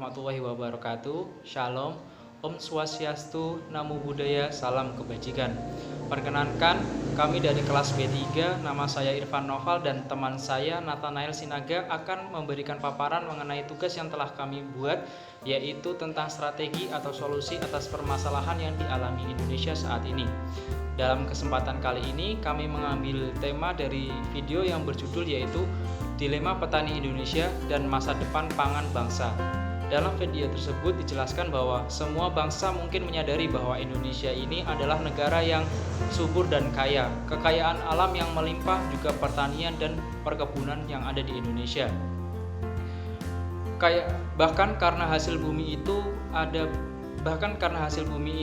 warahmatullahi wabarakatuh. Shalom, Om Swastiastu, Namo Buddhaya, salam kebajikan. Perkenankan, kami dari kelas B3, nama saya Irfan Noval dan teman saya Nathanael Sinaga akan memberikan paparan mengenai tugas yang telah kami buat, yaitu tentang strategi atau solusi atas permasalahan yang dialami Indonesia saat ini. Dalam kesempatan kali ini, kami mengambil tema dari video yang berjudul yaitu Dilema Petani Indonesia dan Masa Depan Pangan Bangsa. Dalam video tersebut dijelaskan bahwa semua bangsa mungkin menyadari bahwa Indonesia ini adalah negara yang subur dan kaya. Kekayaan alam yang melimpah, juga pertanian dan perkebunan yang ada di Indonesia. Bahkan karena hasil bumi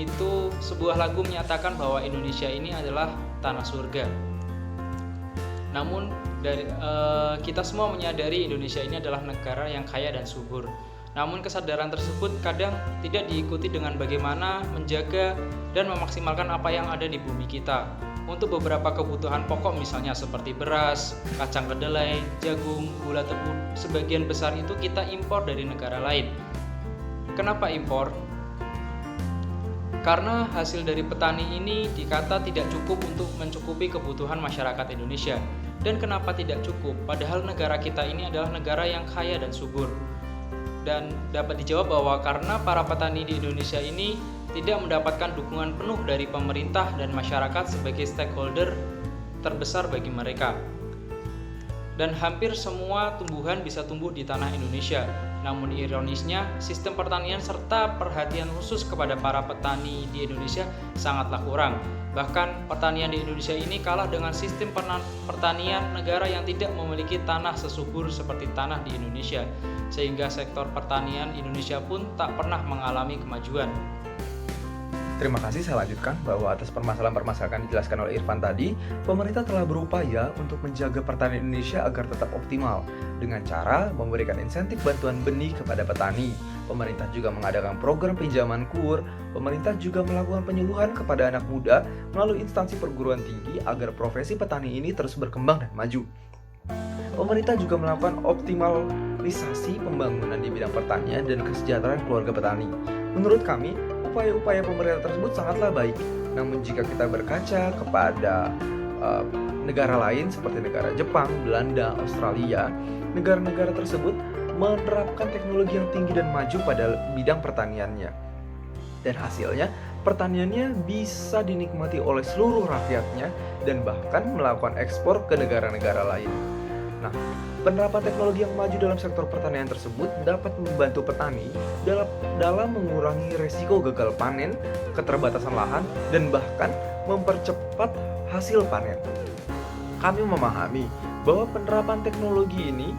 itu sebuah lagu menyatakan bahwa Indonesia ini adalah tanah surga. Namun kita semua menyadari Indonesia ini adalah negara yang kaya dan subur. Namun kesadaran tersebut kadang tidak diikuti dengan bagaimana menjaga dan memaksimalkan apa yang ada di bumi kita. Untuk beberapa kebutuhan pokok misalnya seperti beras, kacang kedelai, jagung, gula tebu, sebagian besar itu kita impor dari negara lain. Kenapa impor? Karena hasil dari petani ini dikata tidak cukup untuk mencukupi kebutuhan masyarakat Indonesia. Dan kenapa tidak cukup? Padahal negara kita ini adalah negara yang kaya dan subur. Dan dapat dijawab bahwa karena para petani di Indonesia ini tidak mendapatkan dukungan penuh dari pemerintah dan masyarakat sebagai stakeholder terbesar bagi mereka. Dan hampir semua tumbuhan bisa tumbuh di tanah Indonesia. Namun ironisnya, sistem pertanian serta perhatian khusus kepada para petani di Indonesia sangatlah kurang. Bahkan pertanian di Indonesia ini kalah dengan sistem pertanian negara yang tidak memiliki tanah sesubur seperti tanah di Indonesia. Sehingga sektor pertanian Indonesia pun tak pernah mengalami kemajuan. Terima kasih, saya lanjutkan bahwa atas permasalahan-permasalahan dijelaskan oleh Irfan tadi, pemerintah telah berupaya untuk menjaga pertanian Indonesia agar tetap optimal dengan cara memberikan insentif bantuan benih kepada petani. Pemerintah juga mengadakan program pinjaman KUR. Pemerintah juga melakukan penyuluhan kepada anak muda melalui instansi perguruan tinggi agar profesi petani ini terus berkembang dan maju. Pemerintah juga melakukan optimalisasi pembangunan di bidang pertanian dan kesejahteraan keluarga petani. Menurut kami, upaya-upaya pemerintah tersebut sangatlah baik. Namun jika kita berkaca kepada negara lain seperti negara Jepang, Belanda, Australia, negara-negara tersebut menerapkan teknologi yang tinggi dan maju pada bidang pertaniannya. Dan hasilnya, pertaniannya bisa dinikmati oleh seluruh rakyatnya dan bahkan melakukan ekspor ke negara-negara lain. Nah, penerapan teknologi yang maju dalam sektor pertanian tersebut dapat membantu petani dalam mengurangi resiko gagal panen, keterbatasan lahan, dan bahkan mempercepat hasil panen. Kami memahami bahwa penerapan teknologi ini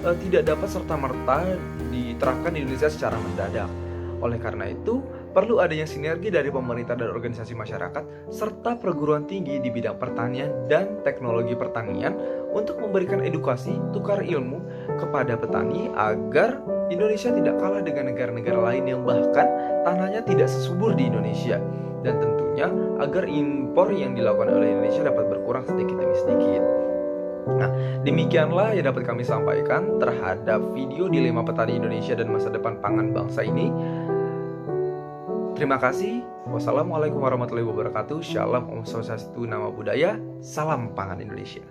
tidak dapat serta-merta diterapkan di Indonesia secara mendadak. Oleh karena itu, perlu adanya sinergi dari pemerintah dan organisasi masyarakat serta perguruan tinggi di bidang pertanian dan teknologi pertanian untuk memberikan edukasi tukar ilmu kepada petani agar Indonesia tidak kalah dengan negara-negara lain yang bahkan tanahnya tidak sesubur di Indonesia, dan tentunya agar impor yang dilakukan oleh Indonesia dapat berkurang sedikit demi sedikit. Nah, demikianlah yang dapat kami sampaikan terhadap video Dilema Petani Indonesia dan Masa Depan Pangan Bangsa ini. Terima kasih. Wassalamualaikum warahmatullahi wabarakatuh. Shalom, Om Swastiastu, Namo Buddhaya. Salam pangan Indonesia.